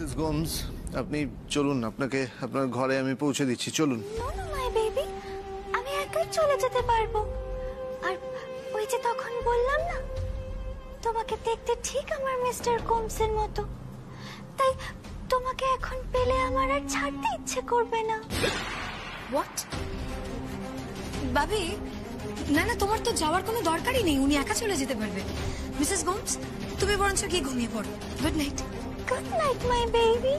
Mrs Gomes, আপনি চলুন, আপনাকে আপনার ঘরে আমি পৌঁছে দিচ্ছি, চলুন। নো মাই বেবি, আমি একাই চলে যেতে পারবো। আর ওই যে তখন বললাম না, তোমাকে দেখতে ঠিক আমার মিস্টার গোমসের মতো, তাই তোমাকে এখন পেলে আমার আর ছাড়তে ইচ্ছে করবে না। হোয়াট? ভাবি, না না, তোমার তো যাওয়ার কোনো দরকারই নেই, উনি একা চলে যেতে পারবে। মিসেস গোমস, তুমি বরঞ্চ গিয়ে ঘুমিয়ে পড়ো। Good night. Good night my baby.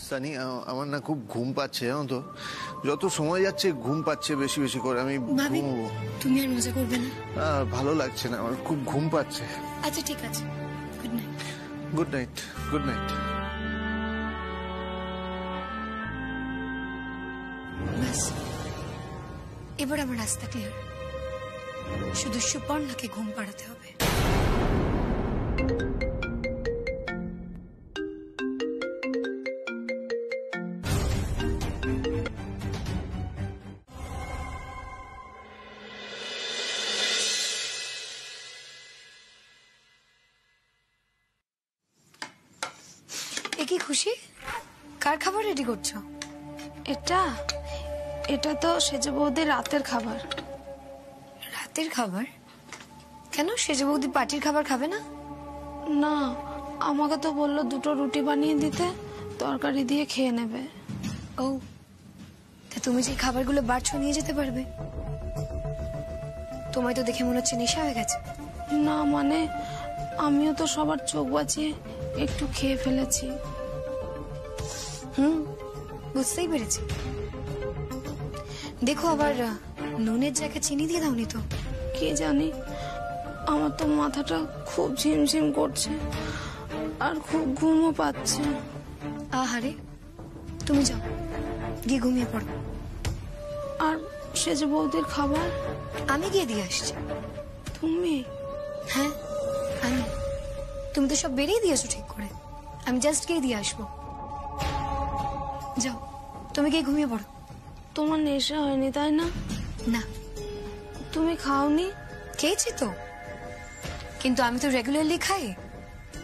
Sunny, আমার না খুব ঘুম পাচ্ছে, জানো তো, যত সময় যাচ্ছে ঘুম পাচ্ছে বেশি বেশি করে। আমি ঘুমবো। তুমি আর মজা করবে না? ভালো লাগছে না, আমার খুব ঘুম পাচ্ছে। আচ্ছা ঠিক আছে, good night. Good night, good night. বাস, এবার আমার রাস্তা ক্লিয়ার। শুধু সুপর্ণাকে ঘুম পাড়াতে হবে। এ কি খুশি, কার খাবার রেডি করছো? এটা তো সেজে বৌদির রাতের খাবার। রাতের খাবার? কেন, সেজে বৌদি পার্টির খাবার খাবে না? না, আমাকে তো বললো দুটো রুটি বানিয়ে দিতে, তরকারি দিয়ে খেয়ে নেবে। ও, তা তুমি যে খাবারগুলো বাড়ছো নিয়ে যেতে পারবে? তোমায় তো দেখে মনে হচ্ছে নেশা হয়ে গেছে। না মানে, আমিও তো সবার চোখ বাঁচিয়ে একটু খেয়ে ফেলেছি। বুঝতেই পেরেছি। দেখো, আবার নুনের জায়গায় চিনি দিয়ে দাওনি তো? কে জানি, আমার তো মাথাটা খুব ঝিমঝিম করছে আর খুব ঘুমও পাচ্ছে। আহারে, তুমি যাও, গিয়ে ঘুমিয়ে পড়ো। আর সেজে বৌদির খাবার আমি গিয়ে দিয়ে আসছি। তুমি? হ্যাঁ আমি। তুমি তো সব বেরিয়ে দিয়েছো ঠিক করে, আমি জাস্ট গিয়ে দিয়ে আসবো। যাও, তুমি গিয়ে ঘুমিয়ে পড়ো। তোমার নেশা হয়নি তাই না? না। তুমি খাওনি? খেয়েছি তো, কিন্তু আমি তো রেগুলারলি খাই,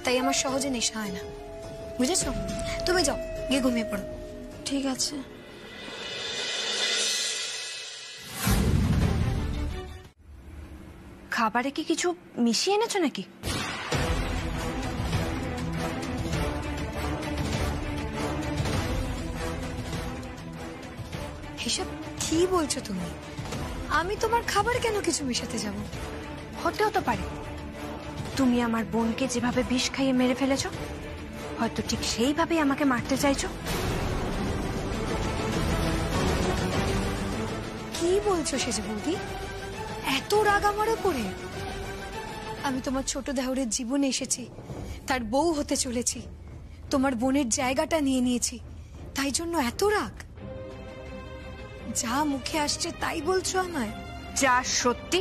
তাই আমার সহজে নেশা হয় না, বুঝেছো? তুমি যাও, গিয়ে ঘুমিয়ে পড়ো। ঠিক আছে। খাবারে কি কিছু মিশিয়ে এনেছো নাকি? এসব কি বলছো তুমি? আমি তোমার খাবারে কেন কিছু মেশাতে যাব? হতেও তো পারে তুমি আমার বোনকে যেভাবে বিষ খাইয়ে মেরে ফেলেছো, হয়তো ঠিক সেইভাবেই আমাকে মারতে চাইছো। কি বলছো সেজে বৌদি? এত রাগ আমার উপরে? আমি তোমার ছোট দেওরের জীবনে এসেছি, তার বউ হতে চলেছি, তোমার বোনের জায়গাটা নিয়ে নিয়েছি, তাই জন্য এত রাগ? যা মুখে আসছে তাই বলছো আমায়? যা সত্যি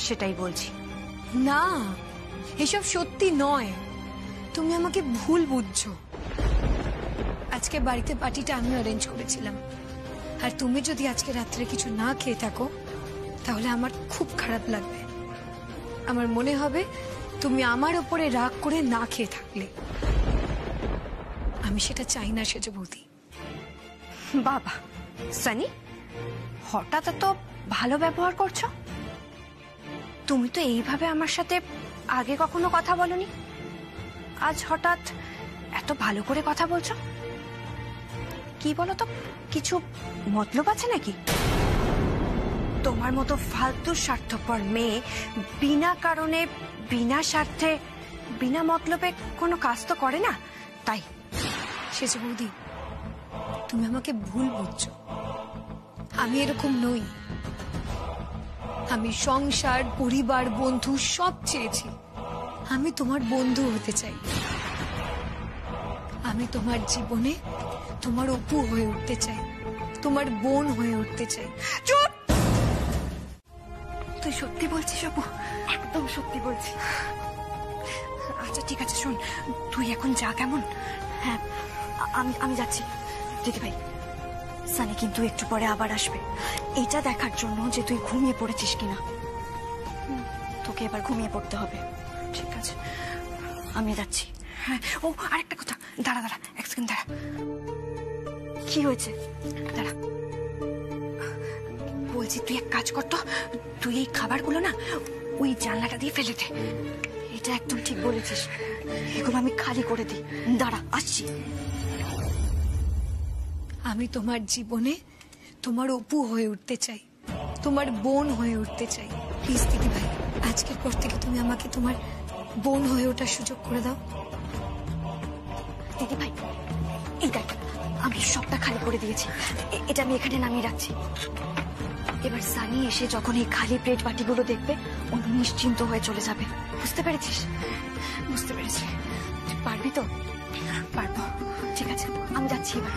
সেটাই বলছি। না, এসব সত্যি নয়, তুমি আমাকে ভুল বুঝছো। আজকে বাড়িতে পার্টিটা আমি অ্যারেঞ্জ করেছিলাম, আর তুমি যদি আজকে রাত্রে কিছু না খেয়ে থাকো তাহলে আমার খুব খারাপ লাগবে। আমার মনে হবে তুমি আমার উপরে রাগ করে না খেয়ে থাকলে। আমি সেটা চাই না সেজে বৌদি। বাবা সানি, হঠাৎ এত ভালো ব্যবহার করছো। তুমি তো এইভাবে আমার সাথে আগে কখনো কথা বলনি, আজ হঠাৎ এত ভালো করে কথা বলছো। কি বলো তো, কিছু মতলব আছে নাকি? তোমার মতো ফালতু স্বার্থপর মেয়ে বিনা কারণে, বিনা স্বার্থে, বিনা মতলবে কোনো কাজ তো করে না, তাই। সেজে বৌদি, তুমি আমাকে ভুল বুঝছো। আমি এরকম নই। আমি সংসার, পরিবার, বন্ধু সব চেয়েছি। আমি তোমার বন্ধু হতে চাই। আমি তোমার জীবনে তোমার অপু হয়ে উঠতে চাই, তোমার বোন হয়ে উঠতে চাই। চুপ! তুই সত্যি বলছিস অপু? একদম সত্যি বলছি। আচ্ছা ঠিক আছে, শোন, তুই এখন যা কেমন। হ্যাঁ, আমি যাচ্ছি। দিদি ভাই, সানি কিন্তু একটু পরে আবার আসবে, এটা দেখার জন্য যে তুই ঘুমিয়ে পড়েছিস কিনা। তোকে এবার ঘুমিয়ে পড়তে হবে। ঠিক আছে, আমি যাচ্ছি। হ্যাঁ, ও আরেকটা কথা, দাঁড়া দাঁড়া, এক সেকেন্ড দাঁড়া। কি হয়েছে? দাঁড়া, বলছি তুই এক কাজ কর তো, তুই এই খাবারগুলো না ওই জানলাটা দিয়ে ফেলে দে। এটা একদম ঠিক বলেছিস, এগুলো আমি খালি করে দিই। দাঁড়া, আসছি। আমি তোমার জীবনে তোমার অপু হয়ে উঠতে চাই, তোমার বোন হয়ে উঠতে চাই। প্লিজ দিদি ভাই, আজকের পর থেকে তুমি আমাকে তোমার বোন হয়ে ওঠার সুযোগ করে দাও। দিদি ভাই, এই দেখ, আমি সবটা খালি করে দিয়েছি। এটা আমি এখানে নামিয়ে রাখছি। এবার সানি এসে যখন এই খালি প্লেট বাটিগুলো দেখবে, ও নিশ্চিন্ত হয়ে চলে যাবে। বুঝতে পেরেছিস? বুঝতে পেরেছি। তুই পারবি তো? পারবো। ঠিক আছে, আমি যাচ্ছি এবার।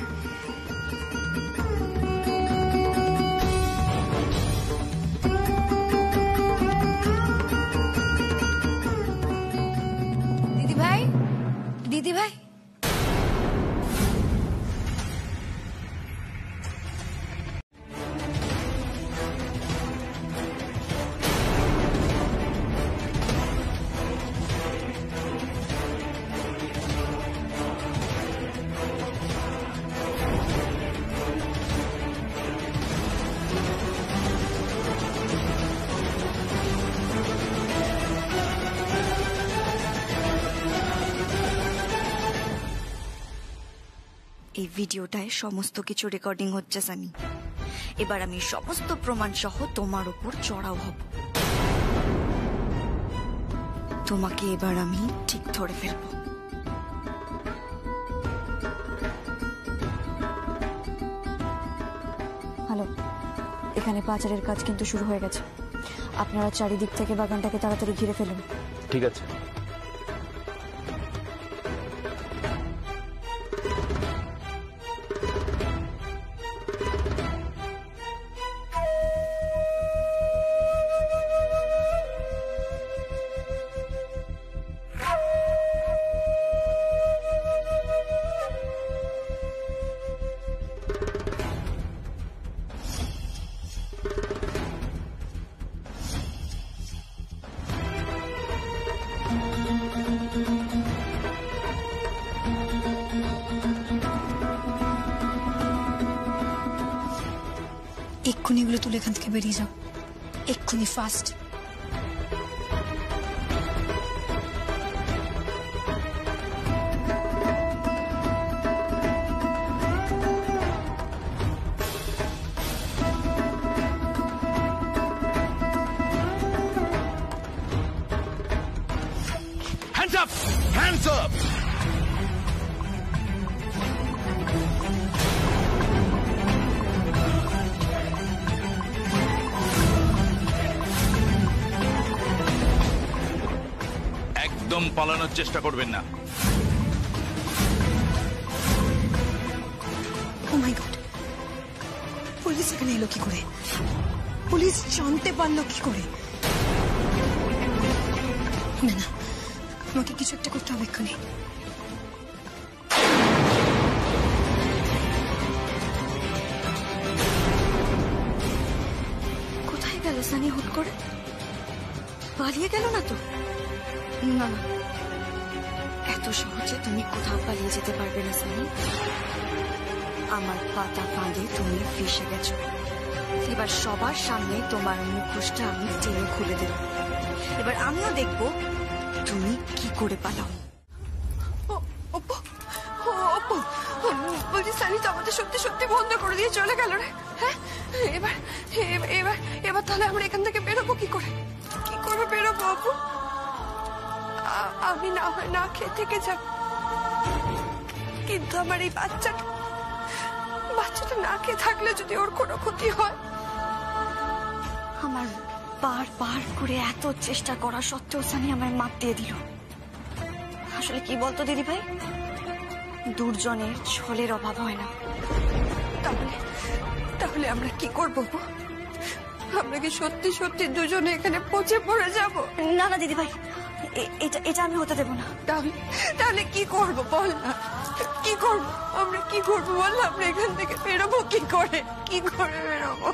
দিদি ভাই, দিদি ভাই, এই ভিডিওটায় সমস্ত কিছু রেকর্ডিং হচ্ছে সানি। এবার আমি সমস্ত প্রমাণ সহ তোমার উপর চড়াও হব। তোমাকে এবার আমি ঠিক ধরে ফেলবো। হ্যালো, এখানে পাচারের কাজ কিন্তু শুরু হয়ে গেছে। আপনারা চারিদিক থেকে বাগানটাকে তাড়াতাড়ি ঘিরে ফেলুন। ঠিক আছে। এক্ষুনি এগুলো তুলে এখান থেকে বেরিয়ে যাও, এক্ষুনি, fast. Hands up! Hands up! একদম পালানোর চেষ্টা করবেন না। ও মাই গড, পুলিশ এখানে এলো কি করে? পুলিশ জানতে পারলো কি করে? না না, আমাকে কিছু একটা করতে হবে এক্ষুনি। কোথায় গেল সানি হুট করে? পালিয়ে গেল না তো? না না, এত সহজে তুমি কোথাও পালিয়ে যেতে পারবে না সানি। আমার পাতা ফাঁদে তুমি ফেসে গেছো। এবার সবার সামনে তোমার মুখোশটা আমি টেনে খুলে দেব। এবার আমিও দেখব তুমি কি করে পালাও। বলছি সানি তো আমাদের সত্যি সত্যি বন্ধ করে দিয়ে চলে গেল রে। হ্যাঁ, এবার এবার এবার তাহলে আমরা এখান থেকে বেরোবো কি করে? কি করে বেরোবো আপু? আমি না হয় না খেয়ে থেকে যাব, কিন্তু আমার এই বাচ্চাটা না খেয়ে থাকলে যদি ওর কোনো ক্ষতি হয়। আমার বারবার করে এত চেষ্টা করা সত্ত্বেও সানি আমায় মাপ দিয়ে দিল। আসলে কি বলতো দিদি ভাই, দুর্জনের ছলের অভাব হয় না। তাহলে আমরা কি করবো? আমরা কি সত্যি সত্যি দুজনে এখানে পচে পড়ে যাব? না না দিদি ভাই, এটা আমি হতে দেব না। তাহলে কি করব বল না, কি করব? আমরা কি করবো বল? আমরা এখান থেকে বেরোবো কি করে? কি করে বেরোবো?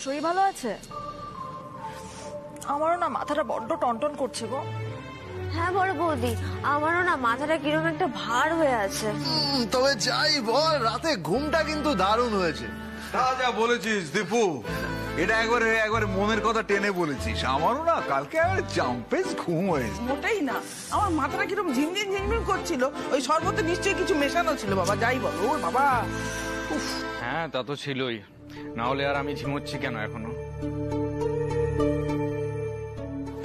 শরীর ভালো আছে? আমারও না মাথাটা বড্ড টনটন করছে গো। হ্যাঁ বড় বৌদি, আমারও না মাথাটা কিরকম একটা ভার হয়ে আছে। তবে যাই বল, রাতে ঘুমটা কিন্তু দারুণ হয়েছে। যা বলেছিস দীপু, এটা একবারে মনের কথা টেনে বলেছিস। আমারও না কালকে জাম্পেস ঘুম হয়েছে। মোটেই না, আমার মাথাটা কিরকম ঝিমঝিম ঝিমঝিম করছিল। ওই শরবতে নিশ্চয়ই কিছু মেশানো ছিল বাবা, যাই বলো। ও বাবা, উফ। হ্যাঁ তা তো ছিলই, না হলে আর আমি ঝিমোচ্ছি কেন এখনো?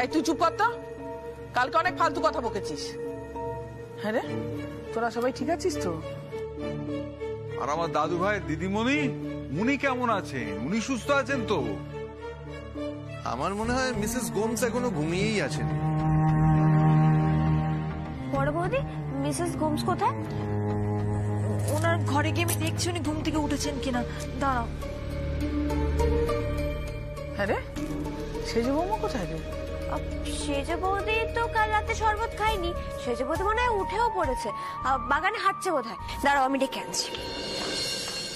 এই তুই চুপ কর তো, কালকে অনেক ফালতু কথা বকেছিস। হ্যাঁ রে, তোরা সবাই ঠিক আছিস তো? আর আমার দাদু ভাই দিদিমণি, উনি কেমন আছেন? উনি সুস্থ আছেন তো? আমার মনে হয় মিসেস গোমস এখনো ঘুমিয়েই আছেন। বড় বৌদি, মিসেস গোমস কোথায়? ওনার ঘরে গিয়ে আমি দেখছি উনি ঘুম থেকে উঠেছেন কিনা। দাঁড়াও। হ্যাঁ রে, সেজ বৌমা কোথায় রে? সেজ বৌদি তো কাল রাতে শরবত খাইনি। সেজ বৌদি মনে হয় উঠেও পড়েছে, বাগানে হাঁটছে বোধহয়। দাঁড়াও, আমি ডেকে আনছি।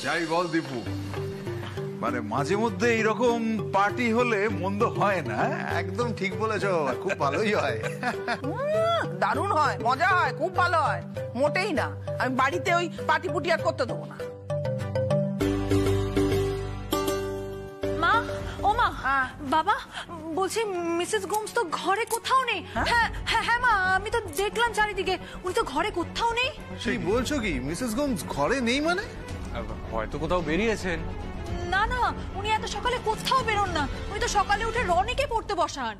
যাই বল দীপু, মানে মাঝে মধ্যে এইরকম পার্টি হলে মন্দ হয় না। একদম ঠিক বলেছো, খুব ভালোই হয়। দারুণ হয়, মজা হয়, খুব ভালো হয়। মোটেই না, আমি বাড়িতে ওই পাটি পুটি আর করতে দেবো না। মা, ও মা, বাবা বলছি মিসেস গোমস তো ঘরে কোথাও নেই। হ্যাঁ হ্যাঁ হ্যাঁ মা, আমি তো দেখলাম চারিদিকে, উনি তো ঘরে কোথাও নেই। সেই বলছো কি মিসেস গোমস ঘরে নেই? মানে হয়তো কোথাও বেরিয়েছেন। না না, উনি এত সকালে কোথাও বেরোন না। উনি তো সকালে উঠে রনিকে পড়তে বসান।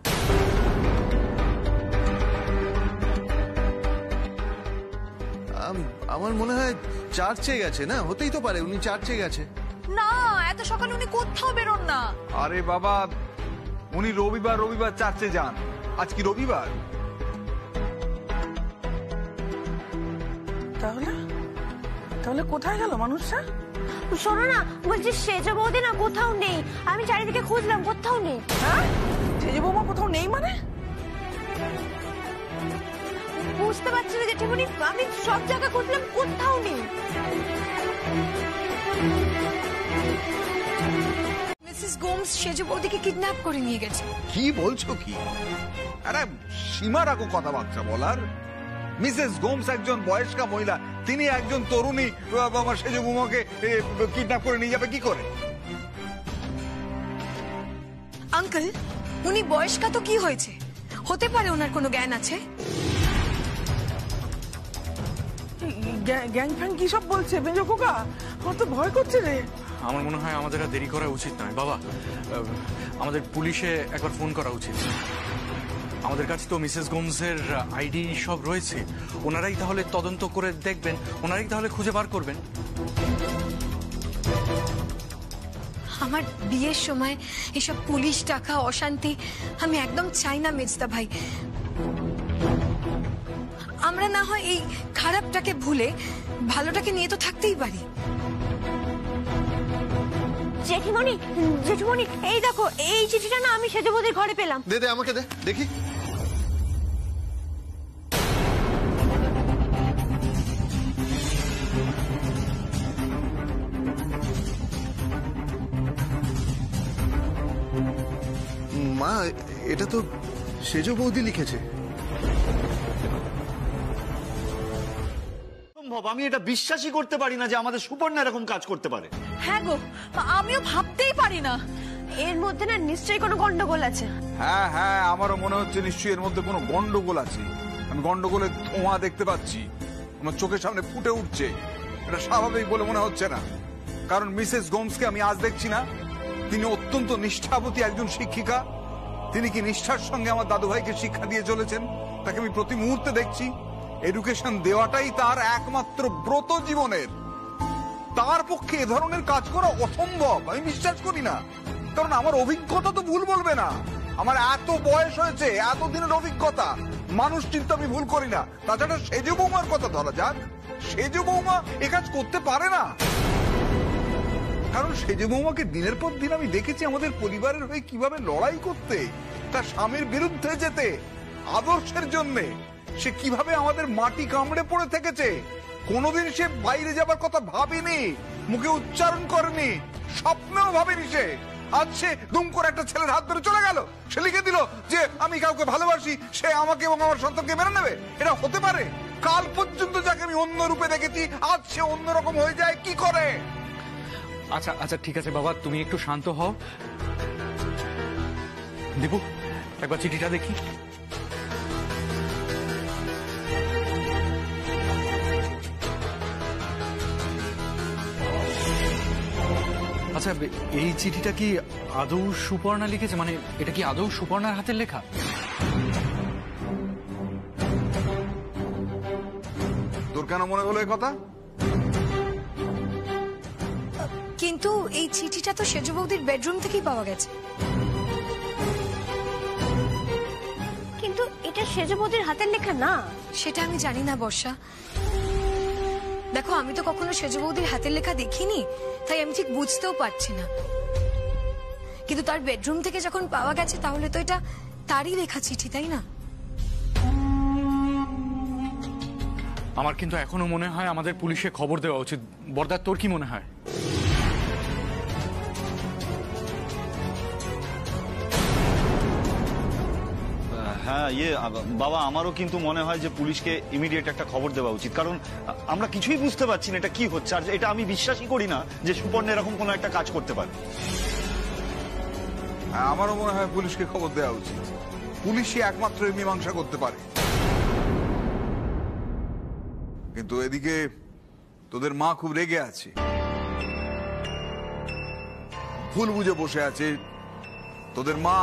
আমার মনে হয় চার্চে গেছে। না, হতেই তো পারে উনি চার্চে গেছে। না, এত সকালে উনি কোথাও বেরোন না। আরে বাবা, উনি রবিবার রবিবার চার্চে যান। আজ কি রবিবার? তাহলে তাহলে কোথায় গেল মানুষটা? শোনো না, বলছি সেজ বৌদি না কোথাও নেই। আমি চারিদিকে খুঁজলাম, কোথাও নেই। হ্যাঁ, সেজ বৌমা কোথাও নেই মানে? বুঝতে পারছি না জেঠিমণি, আমি সব জায়গা খুঁজলাম, কোথাও নেই। মিসেস গোমস সেজ বৌদিকে কিডন্যাপ করে নিয়ে গেছে। কি বলছো কি? আরে সীমা রাখো কথাবার্তা বলার। মিসেস গোমস একজন বয়স্কা মহিলা, তিনি একজন তরুণী আমার সেজ বৌমাকে কিডন্যাপ করে নিয়ে যাবে কি করে? আঙ্কেল, উনি বয়স্কা তো কি হয়েছে? হতে পারে ওনার কোনো জ্ঞান আছে। গ্যাং ফ্যাং কি সব বলছে মেজো খোকা? আমার তো ভয় করছে রে। আমার মনে হয় আমাদের আর দেরি করা উচিত নয় বাবা। আমাদের পুলিশে একবার ফোন করা উচিত। আমাদের কাছে তো মিসেস গোমসের আইডি সব রয়েছে। ওনারাই তাহলে তদন্ত করে দেখবেন, ওনারাই তাহলে খুঁজে বার করবেন। আমার বিয়ের সময় এসব পুলিশ টাকা অশান্তি আমি একদম চাই না মেজদা ভাই। আমরা না হয় এই খারাপটাকে ভুলে ভালোটাকে নিয়ে তো থাকতেই পারি। জেঠিমণি, জেঠিমণি, এই দেখো, এই চিঠিটা না আমি সেজ বৌদির ঘরে পেলাম। দে দে আমাকে, দে দেখি। মা, এটা তো সেজ বৌদি লিখেছে। আমি এটা বিশ্বাসই করতে পারি না যে আমাদের সুপর্ণা এরকম কাজ করতে পারে। হ্যাঁ গো, আমিও ভাবতেই পারি না। এর মধ্যে না নিশ্চয়ই কোনো গন্ডগোল আছে। হ্যাঁ হ্যাঁ, আমারও মনে হচ্ছে নিশ্চয়ই এর মধ্যে কোনো গন্ডগোল আছে। আমি গন্ডগোলের ধোঁয়া দেখতে পাচ্ছি, আমার চোখের সামনে ফুটে উঠছে। এটা স্বাভাবিক বলে মনে হচ্ছে না, কারণ মিসেস গোমসকে আমি আজ দেখছি না। তিনি অত্যন্ত নিষ্ঠাবতী একজন শিক্ষিকা। তিনি কি নিষ্ঠার সঙ্গে আমার দাদু ভাইকে শিক্ষা দিয়ে চলেছেন, তাকে আমি প্রতি মুহূর্তে দেখছি। এডুকেশন দেওয়াটাই তার একমাত্র ব্রত জীবনের। তার পক্ষে এ ধরনের কাজ করা অসম্ভব, আমি বিশ্বাস করি না। কারণ আমার অভিজ্ঞতা তো ভুল বলবে না। আমার এত বয়স হয়েছে, এত দিনের অভিজ্ঞতা, মানুষ চিন্তা আমি ভুল করি না। তাছাড়া সেজ বৌমার কথা ধরা যাক, সেজ বৌমা এ কাজ করতে পারে না। কারণ সেজ বৌমাকে দিনের পর দিন আমি দেখেছি আমাদের পরিবারের হয়ে কিভাবে লড়াই করতে, তার স্বামীর বিরুদ্ধে যেতে, আদর্শের জন্য সে কিভাবে আমাদের মাটি কামড়ে পড়ে থেকেছে। কোনোদিন সে বাইরে যাবার কথা ভাবেনি, মুখে উচ্চারণ করেনি, স্বপ্নেও ভাবেনি সে। আজ সে দুম করে একটা ছেলের হাত ধরে চলে গেল, সে লিখে দিল যে আমি কাউকে ভালোবাসি, সে আমাকে এবং আমার সন্তানকে মেনে নেবে। এটা হতে পারে? কাল পর্যন্ত যাকে আমি অন্য রূপে দেখেছি আজ সে অন্যরকম হয়ে যায় কি করে? আচ্ছা আচ্ছা ঠিক আছে বাবা, তুমি একটু শান্ত হও। দীপু, একবার চিঠিটা দেখি। আচ্ছা, এই চিঠিটা কি আদৌ সুপর্ণা লিখেছে? মানে এটা কি আদৌ সুপর্ণার হাতের লেখা? তোর কেন মনে হলো এই কথা? কিন্তু এই চিঠিটা তো সেজ বৌদির বেডরুম থেকেই পাওয়া গেছে। কিন্তু এটা সেজ বৌদির হাতের লেখা না। সেটা আমি জানি না বর্ষা। দেখো, আমি তো কখনো সেজ বৌদির হাতের লেখা দেখিনি, তাই আমি ঠিক বুঝতেও পারছি না। কিন্তু তার বেডরুম থেকে যখন পাওয়া গেছে তাহলে তো এটা তারই লেখা চিঠি, তাই না? আমার কিন্তু এখনো মনে হয় আমাদের পুলিশে খবর দেওয়া উচিত। বরদার, তোর কি মনে হয়? হ্যাঁ বাবা, আমারও কিন্তু মনে হয় যে পুলিশকে ইমিডিয়েট একটা খবর দেওয়া উচিত, কারণ আমরা কিছুই বুঝতে পারছি না এটা কি হচ্ছে। আর এটা আমি বিশ্বাসই করি না যে সুপর্ণা এরকম কোনো একটা কাজ করতে পারে। হ্যাঁ, আমারও মনে হয় পুলিশকে খবর দেওয়া উচিত। পুলিশই একমাত্র মীমাংসা করতে পারে। কিন্তু এদিকে তোদের মা খুব রেগে আছে, ভুল বুঝে বসে আছে। তোদের মা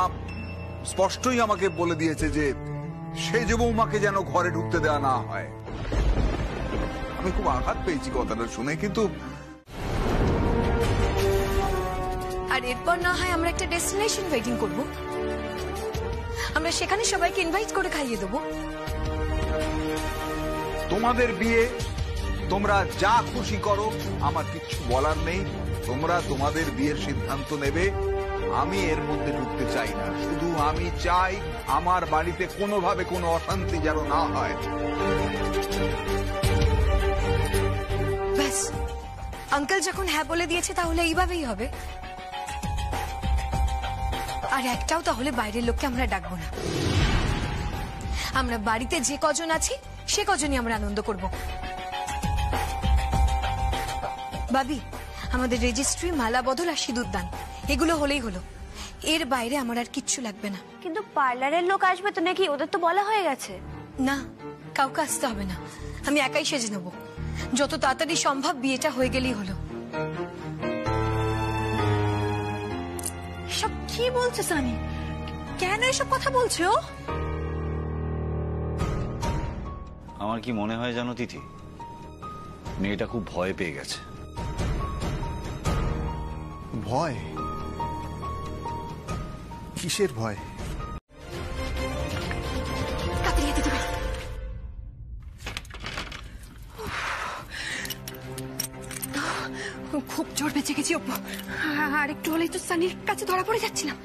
স্পষ্টই আমাকে বলে দিয়েছে যে সেজ বৌমাকে যেন ঘরে ঢুকতে দেওয়া না হয়। আমি খুব আঘাত পেয়েছি কথাটা শুনে। কিন্তু আর এরপর না হয় আমরা একটা ডেস্টিনেশন ওয়েটিং করব, আমরা সেখানে সবাইকে ইনভাইট করে খাইয়ে দেবো। তোমাদের বিয়ে, তোমরা যা খুশি করো, আমার কিচ্ছু বলার নেই। তোমরা তোমাদের বিয়ের সিদ্ধান্ত নেবে, আমি এর মধ্যে ঢুকতে চাই না। শুধু আমি চাই আমার বাড়িতে কোনোভাবে কোনো অশান্তি যেন না হয়। ব্যাস, আঙ্কেল যখন হ্যাঁ বলে দিয়েছে তাহলে এইভাবেই হবে। আর একটাও তাহলে বাইরের লোককে আমরা ডাকবো না। আমরা বাড়িতে যে কজন আছি সে কজনই আমরা আনন্দ করব। বাবি, আমাদের রেজিস্ট্রি, মালা বদল আর সিঁদুর দান এগুলো হলেই হলো। এর বাইরে আমার আর কিচ্ছু লাগবে না। কিন্তু পার্লারের লোক আসবে তো নাকি? ওদের তো বলা হয়ে গেছে। না, কাউকে আসতে হবে না, আমি একাই সেজে নেব। যত তাড়াতাড়ি সম্ভব বিয়েটা হয়ে গেলেই হলো। সব কি বলছে সানি? কেন এসব কথা বলছো? আমার কি মনে হয় জানো তিথি, মেয়েটা খুব ভয় পেয়ে গেছে। ভয়? কিসের ভয়? খুব জোর বেঁচে গেছি অপু। আর একটু হলেই তো সানির কাছে ধরা পড়ে যাচ্ছিলাম।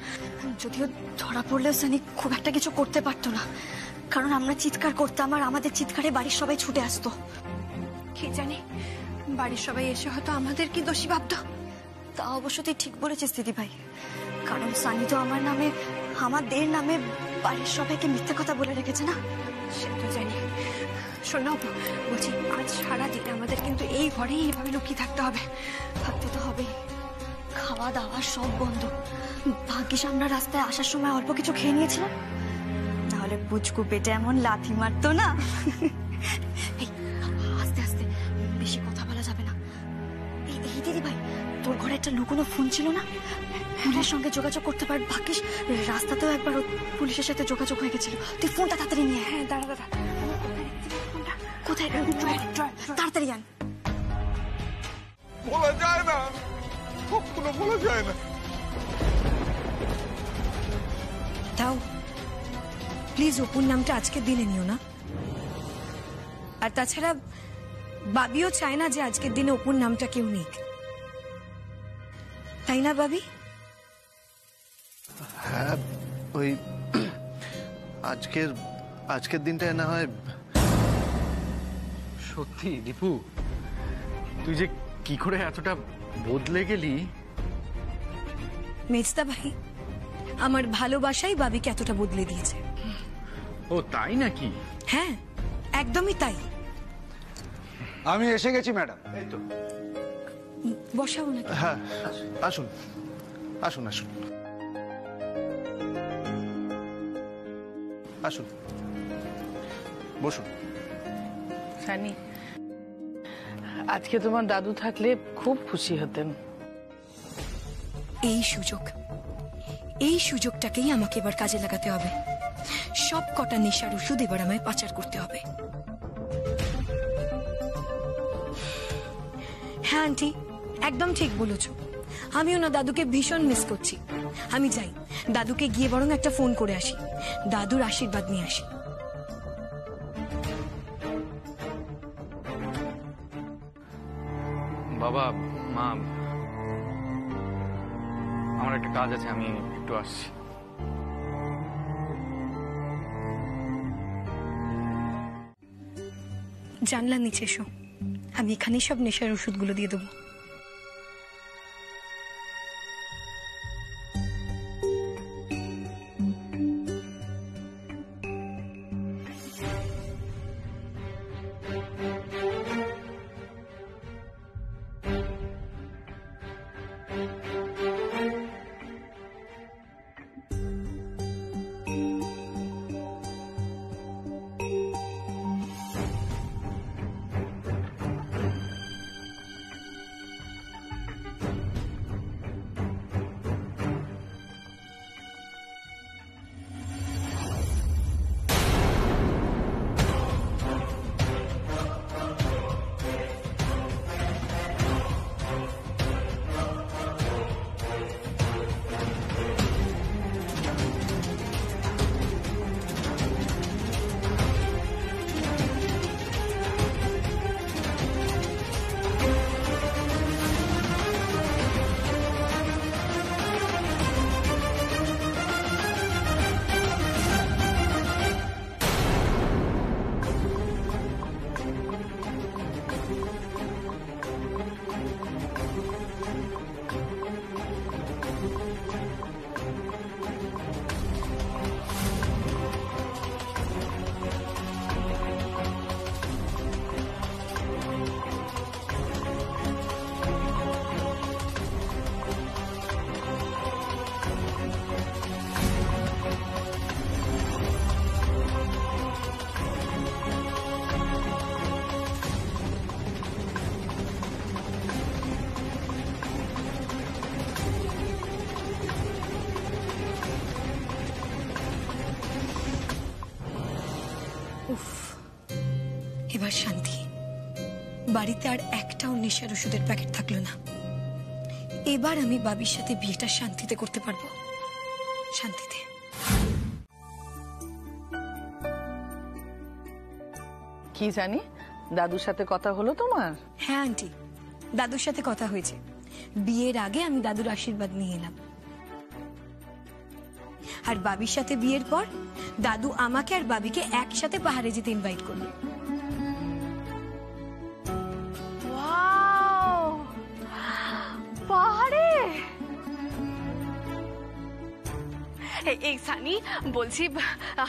যদিও ধরা পড়লেও সানি খুব একটা কিছু করতে পারতো না, কারণ আমরা চিৎকার করতাম আর আমাদের চিৎকারে বাড়ির সবাই ছুটে আসতো। কি জানি বাড়ির সবাই এসে হয়তো আমাদের কি দোষী ভাবতো। তা অবশ্য তুই ঠিক বলেছিস দিদি ভাই, কারণ সানি তো আমার নামে, আমাদের নামে বাড়ির সবাইকে মিথ্যে কথা বলে রেখেছে না। সে তো জানি। শোনো বলছি, আজ সারাদিন আমাদের কিন্তু এই ঘরেই এইভাবে লুকিয়ে থাকতে হবে। থাকতে তো হবেই, খাওয়া দাওয়া সব বন্ধ। ভাগ্যিস আমরা রাস্তায় আসার সময় অল্প কিছু খেয়ে নিয়েছিলাম, নাহলে পুচকু পেটে এমন লাথি মারতো না। আস্তে আস্তে, বেশি কথা বলা যাবে না। এই দিদি ভাই, তোর ঘরে একটা লুকোনো ফোন ছিল না? পুলিশের সঙ্গে যোগাযোগ করতে পার। ভাগ্যিস রাস্তাতেও একবার পুলিশের সাথে যোগাযোগ হয়ে গেছিল। তুই ফোনটা তাড়াতাড়ি নিয়ে। হ্যাঁ, দাঁড়া। কোথায়? তাড়াতাড়ি আন। বলা যায় না, কখনো বলা যায় না। তাও প্লিজ অপুর নামটা আজকের দিনে নিও না। আর তাছাড়া বাবিও চায় না যে আজকের দিনে অপুর নামটা কেউ নিক, তাই না বাবি? হ্যাঁ, ওই আজকের দিনটায় না হয়। সত্যি দীপু, তুই যে কি করে এতটা বদলে গেলি মেজদা ভাই, আমার ভালোবাসাই বাবিকে এতটা বদলে দিয়েছে। ও তাই নাকি? হ্যাঁ, একদমই তাই। আমি এসে গেছি ম্যাডাম। এই তো বসাও নাকি? হ্যাঁ, আসুন আসুন আসুন আসুন, বসুন। সানি, আজকে তোমার দাদু থাকলে খুব খুশি হতেন। এই সুযোগটাকেই আমাকে এবার কাজে লাগাতে হবে। সব কটা নেশার ওষুধ এবার আমায় পাচার করতে হবে। হ্যাঁ আন্টি, একদম ঠিক বলেছ। আমিও না দাদুকে ভীষণ মিস করছি। আমি যাই, দাদুকে গিয়ে বরং একটা ফোন করে আসি, দাদুর আশীর্বাদ নিয়ে আসি। বাবা, মা, আমার একটা কাজ আছে, আমি একটু আসছি। জানলার নিচে এসো, আমি এখানেই সব নেশার ওষুধগুলো দিয়ে দেবো। এবার শান্তি। বাড়িতে আর একটাও নেশার ওষুধের প্যাকেট থাকলো না। এবার আমি বাবির সাথে বিয়েটা শান্তিতে করতে পারবো, শান্তিতে। কি জানি, দাদুর সাথে কথা হলো তোমার? হ্যাঁ আন্টি, দাদুর সাথে কথা হয়েছে। বিয়ের আগে আমি দাদুর আশীর্বাদ নিয়ে এলাম, আর বাবির সাথে বিয়ের পর দাদু আমাকে আর বাবিকে একসাথে পাহাড়ে যেতে ইনভাইট করলো। পাহাড়ে? এই সানি, বলছি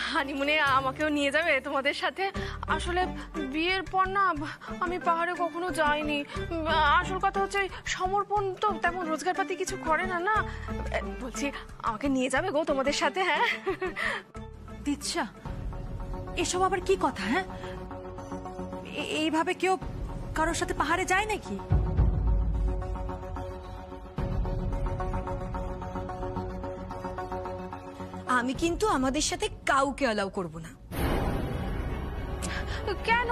হানিমুনে আমাকেও নিয়ে যাবে তোমাদের সাথে? আসলে বিয়ের পর না আমি পাহাড়ে কখনো যাইনি। আসল কথা হচ্ছে সমর্পণ তো তেমন রোজগারপাতি কিছু করে না না। বলছি আমাকে নিয়ে যাবে গো তোমাদের সাথে? হ্যাঁ দিচ্ছা, এসব আবার কি কথা? হ্যাঁ, এইভাবে কেউ কারোর সাথে পাহাড়ে যায় নাকি? আমি কিন্তু আমাদের সাথে কাউকে অ্যালাউ করব না। কেন?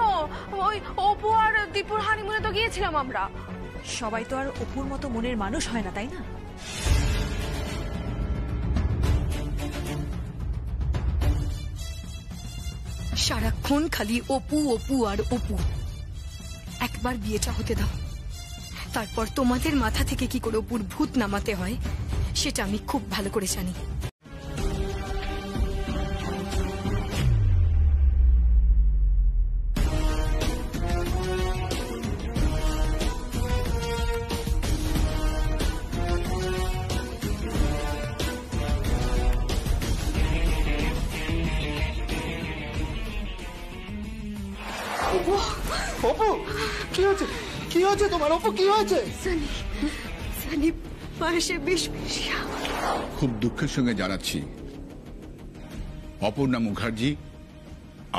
ওই অপু আর দীপুর হানিমুনে তো গিয়েছিলাম আমরা। সবাই তো আর অপুর মতো মনের মানুষ হয় না, তাই না? সারাক্ষণ খালি অপু অপু আর অপু। একবার বিয়েটা হতে দাও, তারপর তোমাদের মাথা থেকে কি করে অপুর ভূত নামাতে হয় সেটা আমি খুব ভালো করে জানি। অপু কি হয়েছে? কি হয়েছে তোমার? অপু কি হয়েছে? সানি পাশে বিষ মিশিয়ে খুব দুঃখের সঙ্গে জানাচ্ছি অপর্ণা মুখার্জি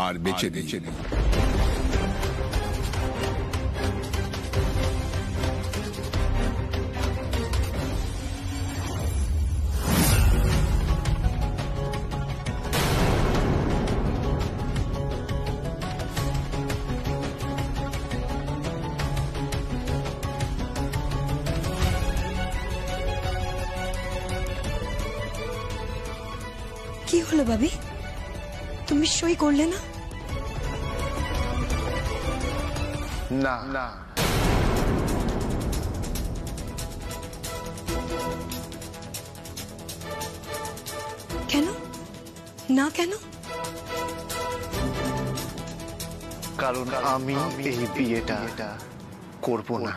আর বেঁচে নেই। কি হলো ভাবি? তুমি সই করলে না? না না, কেন না? কেন? কারণ আমি এই বিয়েটা করব না।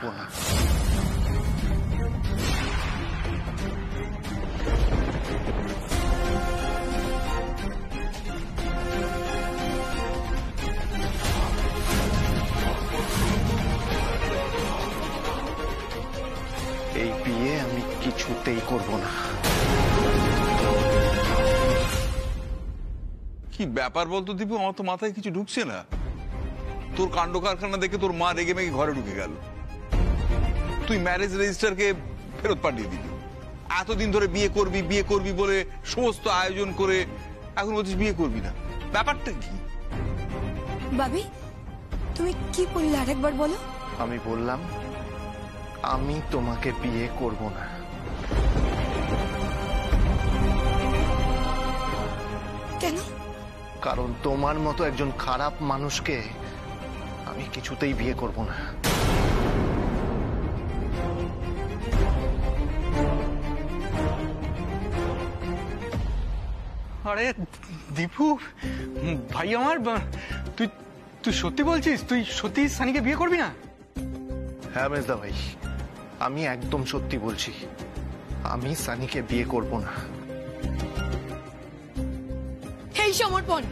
এই বিয়ে আমি কিছুতেই করব না। কি ব্যাপার বলতো দীপু, আমার তো মাথায় কিছু ঢুকছে না। তোর কাণ্ড কারখানা দেখে তোর মা রেগে মেগে ঘরে ঢুকে গেল, তুই ম্যারেজ রেজিস্টারকে ফেরত পাঠিয়ে দিলি। এতদিন ধরে বিয়ে করবি বলে সমস্ত আয়োজন করে এখন বলছিস বিয়ে করবি না, ব্যাপারটা কি? ভাবি তুমি কি বললে আরেকবার বলো। আমি বললাম আমি তোমাকে বিয়ে করব না। কেন? কারণ তোমার মতো একজন খারাপ মানুষকে আমি কিছুতেই বিয়ে করব না। আরে দীপু ভাই আমার, তুই তুই সত্যি বলছিস? তুই সত্যি সানিকে বিয়ে করবি না? হ্যাঁ মেজদা ভাই, আমি একদম সত্যি বলছি, আমি সানিকে বিয়ে করব না। এই সমর্পণ,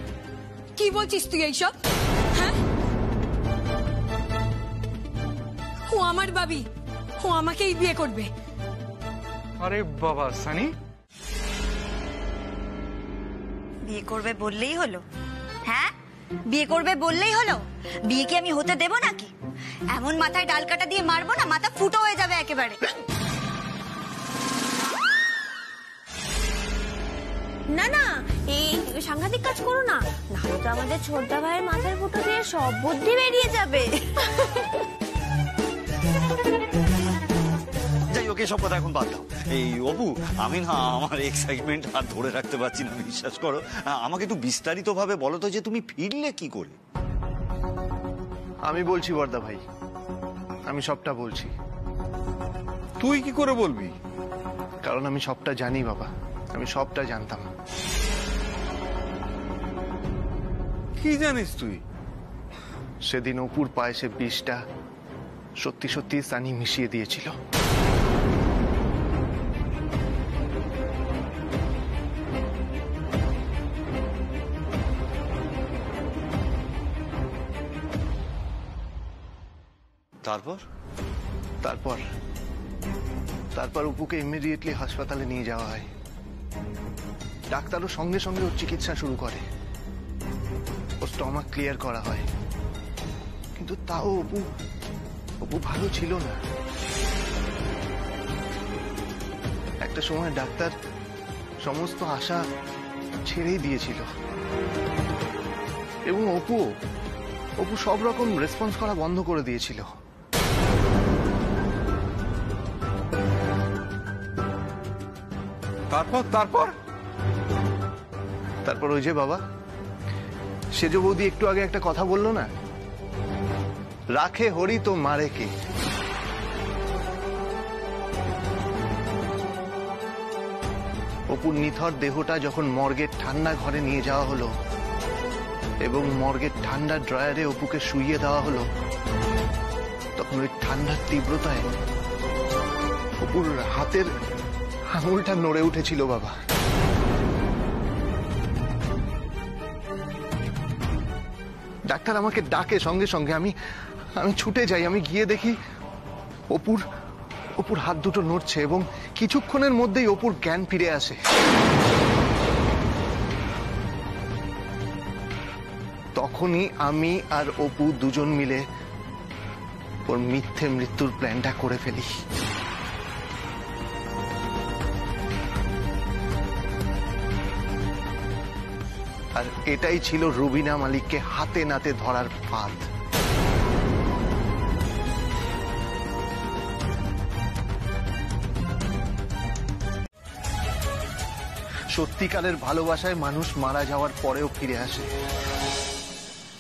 কি বলছিস তুই এইসব? হ্যাঁ, ও আমার ভাবি, ও আমাকেই বিয়ে করবে। আরে বাবা সানি, বিয়ে করবে বললেই হলো? হ্যাঁ, বিয়ে করবে বললেই হলো? বিয়ে কি আমি হতে দেব নাকি? এমন মাথায় ডাল কাটা দিয়ে মারবো না, মাথা ফুটো হয়ে যাবে একেবারে। না না, এই সাংঘাতিক কাজ করো না, নাহলে তো আমাদের ছোটদা ভাইয়ের মাথার ফুটো দিয়ে সব বুদ্ধি বেরিয়ে যাবে। যাই হোক, এসব কথা এখন বাদ দাও। এই অপু, আমি না আমার এক্সাইটমেন্ট আর ধরে রাখতে পারছি না, বিশ্বাস করো। আমাকে একটু বিস্তারিত ভাবে বলো তো যে তুমি ফিরলে কি করে? আমি বলছি বর্দা ভাই, আমি সবটা বলছি। তুই কি করে বলবি? কারণ আমি সবটা জানি বাবা, আমি সবটা জানতাম। কি জানিস তুই? সেদিন অপুর পায়েসে বিষটা সত্যি সত্যি সানি মিশিয়ে দিয়েছিল। তারপর তারপর তারপর অপুকে ইমিডিয়েটলি হাসপাতালে নিয়ে যাওয়া হয়। ডাক্তারও সঙ্গে সঙ্গে ওর চিকিৎসা শুরু করে, ওর স্টমাক ক্লিয়ার করা হয়। কিন্তু তাও অপু ভালো ছিল না। একটা সময় ডাক্তার সমস্ত আশা ছেড়েই দিয়েছিল এবং অপু সব রকম রেসপন্স করা বন্ধ করে দিয়েছিল। তারপর ওই যে বাবা, সেজ বৌদি একটু আগে একটা কথা বললো না, রাখে হরি তো মারে কে। অপুর নিথর দেহটা যখন মর্গের ঠান্ডা ঘরে নিয়ে যাওয়া হলো এবং মর্গের ঠান্ডা ড্রয়ারে অপুকে শুইয়ে দেওয়া হলো, তখন ওই ঠান্ডার তীব্রতায় অপুর হাতের আঙুলটা নড়ে উঠেছিল বাবা। ডাক্তার আমাকে ডাকে সঙ্গে সঙ্গে, আমি ছুটে যাই, আমি গিয়ে দেখি অপুর হাত দুটো নড়ছে এবং কিছুক্ষণের মধ্যেই অপুর জ্ঞান ফিরে আসে। তখনই আমি আর অপু দুজন মিলে ওর মিথ্যে মৃত্যুর প্ল্যানটা করে ফেলি। আর এটাই ছিল রুবিনা মালিককে হাতে নাতে ধরার ফাঁদ। সত্যিকারের ভালোবাসায় মানুষ মারা যাওয়ার পরেও ফিরে আসে,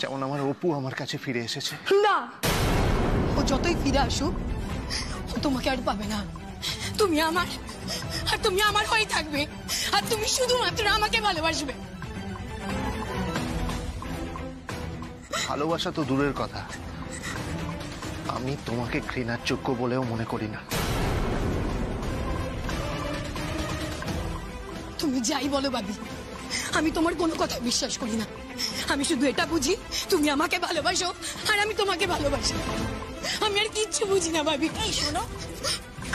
যেমন আমার অপু আমার কাছে ফিরে এসেছে। না, ও যতই ফিরে আসুক ও তোমাকে আর পাবে না। তুমি আমার, আর তুমি আমার হয়ে থাকবে, আর তুমি শুধুমাত্র আমাকে ভালোবাসবে। ভালোবাসা তো দূরের কথা, আমি তোমাকে ঘৃণার যোগ্য বলেও মনে করি না। তুমি যাই বলো ভাবি, আমি তোমার কোনো কথা বিশ্বাস করি না। আমি শুধু এটা বুঝি তুমি আমাকে ভালোবাসো আর আমি তোমাকে ভালোবাসি। আমি আর কিচ্ছু বুঝি না ভাবি। এই শোনো,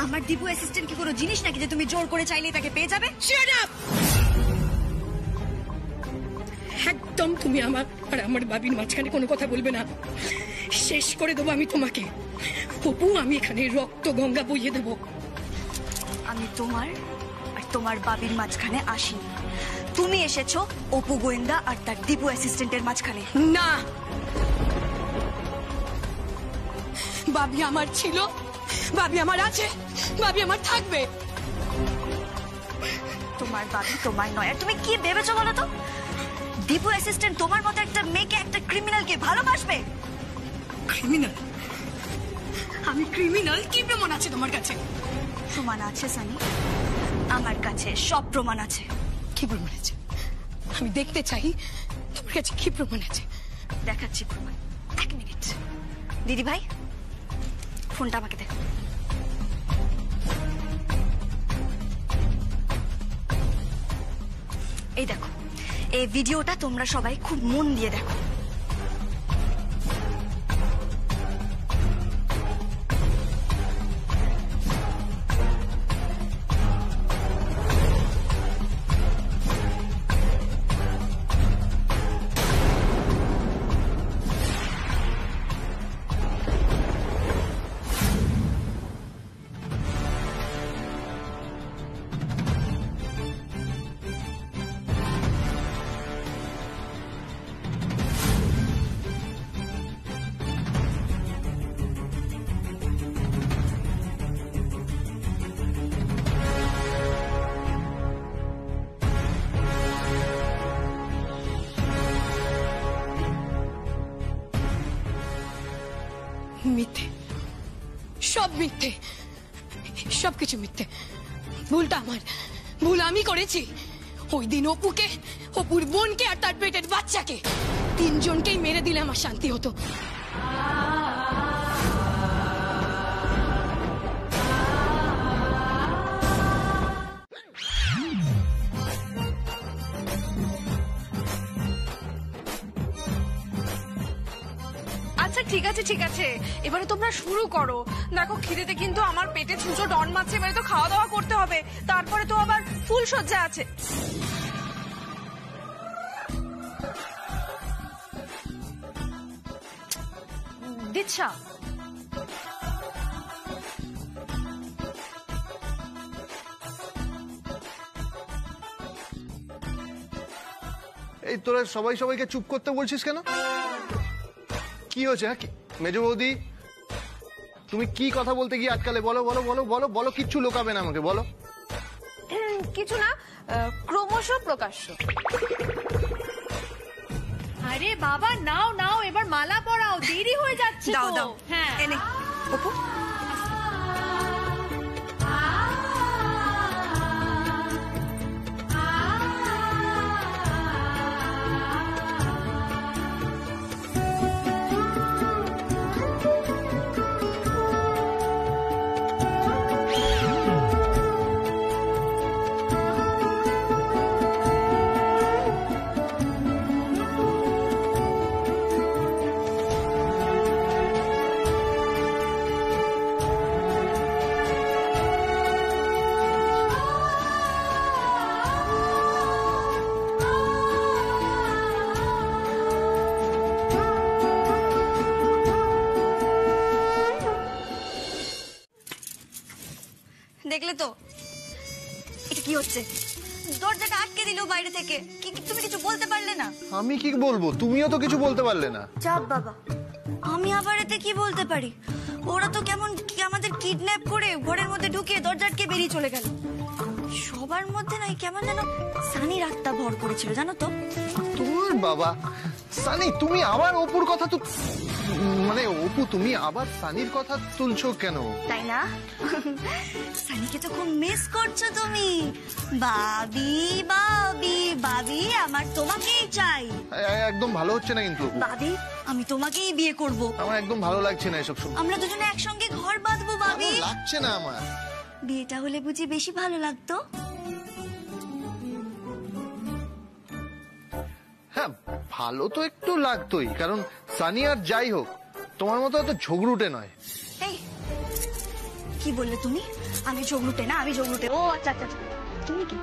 আমার দীপু অ্যাসিস্ট্যান্ট কি কোনো জিনিস নাকি যে তুমি জোর করে চাইলেই তাকে পেয়ে যাবে? Shut up! একদম তুমি আমার আর আমার বাবির মাঝখানে কোনো কথা বলবে না। শেষ করে দেবো আমি তোমাকে। অপু, আমি এখানে রক্ত গঙ্গা বইয়ে দেবো। আমি তোমার আর তোমার বাবির মাঝখানে আসিনি, তুমি এসেছো অপু গোয়েন্দা আর তার দীপু অ্যাসিস্ট্যান্টের মাঝখানে। না, বাবি আমার ছিল, বাবি আমার আছে, বাবি আমার থাকবে। তোমার বাবি তোমার নয়। আর তুমি কি ভেবেছো বলো তো? দীপু অ্যাসিস্ট্যান্ট তোমার মতো একটা মেয়েকে, একটা ক্রিমিনালকে ভালোবাসবে? ক্রিমিনাল? আমি ক্রিমিনাল? কি প্রমাণ আছে তোমার কাছে? প্রমাণ আছে সানি, আমার কাছে সব প্রমাণ আছে। কি প্রমাণ আছে? আমি দেখতে চাই তোমার কাছে কি প্রমাণ আছে। দেখাচ্ছি প্রমাণ, এক মিনিট। দিদি ভাই, ফোনটা আমাকে দেখো। এই দেখো, এই ভিডিওটা তোমরা সবাই খুব মন দিয়ে দেখো। মিথ্যে, সব মিথ্যে, সবকিছু মিথ্যে। ভুলটা আমার, ভুল আমি করেছি। ওই দিন অপুকে, অপুর বোনকে আর তার পেটের বাচ্চাকে, তিনজনকেই মেরে দিলে আমার শান্তি হতো। আচ্ছা ঠিক আছে ঠিক আছে, এবারে তোমরা শুরু করো। দেখো খিদেতে কিন্তু আমার পেটে ছুঁচো ডন মারছে, এবারে তো খাওয়া দাওয়া করতে হবে, তারপরে তো আবার ফুল সজ্জা আছে। দিচ্ছা, এই তোরা সবাই সবাইকে চুপ করতে বলছিস কেন? কি হয়েছে? মেজ বৌদি, তুমি কি কথা বলতে গিয়ে আটকালে? বলো বলো বলো বলো বলো, কিচ্ছু লোকাবে না আমাকে, বলো। কিছু না, ক্রমশ প্রকাশ্য। আরে বাবা নাও নাও, এবার মালা পরাও, দেরি হয়ে যাচ্ছে। দাও দাও, হ্যাঁ এনে অপু। দেখলে তো এটা কি হচ্ছে? দরজাটা আটকে দিল বাইরে থেকে। তুমি কিছু বলতে পারলে না? আমি কি বলবো? তুমিও তো কিছু বলতে পারলে না। চাপ বাবা, আমি আবার এতে কি বলতে পারি? ওরা তো কেমন আমাদের কিডন্যাপ করে ঘরের মধ্যে ঢুকিয়ে দরজা আটকে বেরিয়ে চলে গেল। সবার মধ্যে নাই কেমন যেন সানির আত্মা ভর করেছিল, জানো তো? তোর বাবা, সানি তুমি আবার অপুর কথা তো মানে অপু তুমি আবার সানির কথা তুলছো কেন? তাই না? সানিকে তো খুব মিস করছো তুমি। বাবি বাবি বাবি, আমার তোমাকেই চাই। একদম ভালো হচ্ছে না কিন্তু। বাবি, আমি তোমাকেই বিয়ে করব। আমার একদম ভালো লাগছে না এসব শুনে। আমরা দুজনে একসঙ্গে ঘর বাঁধবো বাবি। লাগছে না আমার। বিয়েটা হলে বুঝি বেশি ভালো লাগতো? হ্যাঁ, ভালো তো একটু লাগতোই, কারণ সানি আর যাই হোক তোমার মতো অত ঝগড়ুটে নয়। এই কি বললে তুমি? আমি ঝগড়ুটে না, আমি ঝগড়ুটে। ও আচ্ছা আচ্ছা, তুমি কি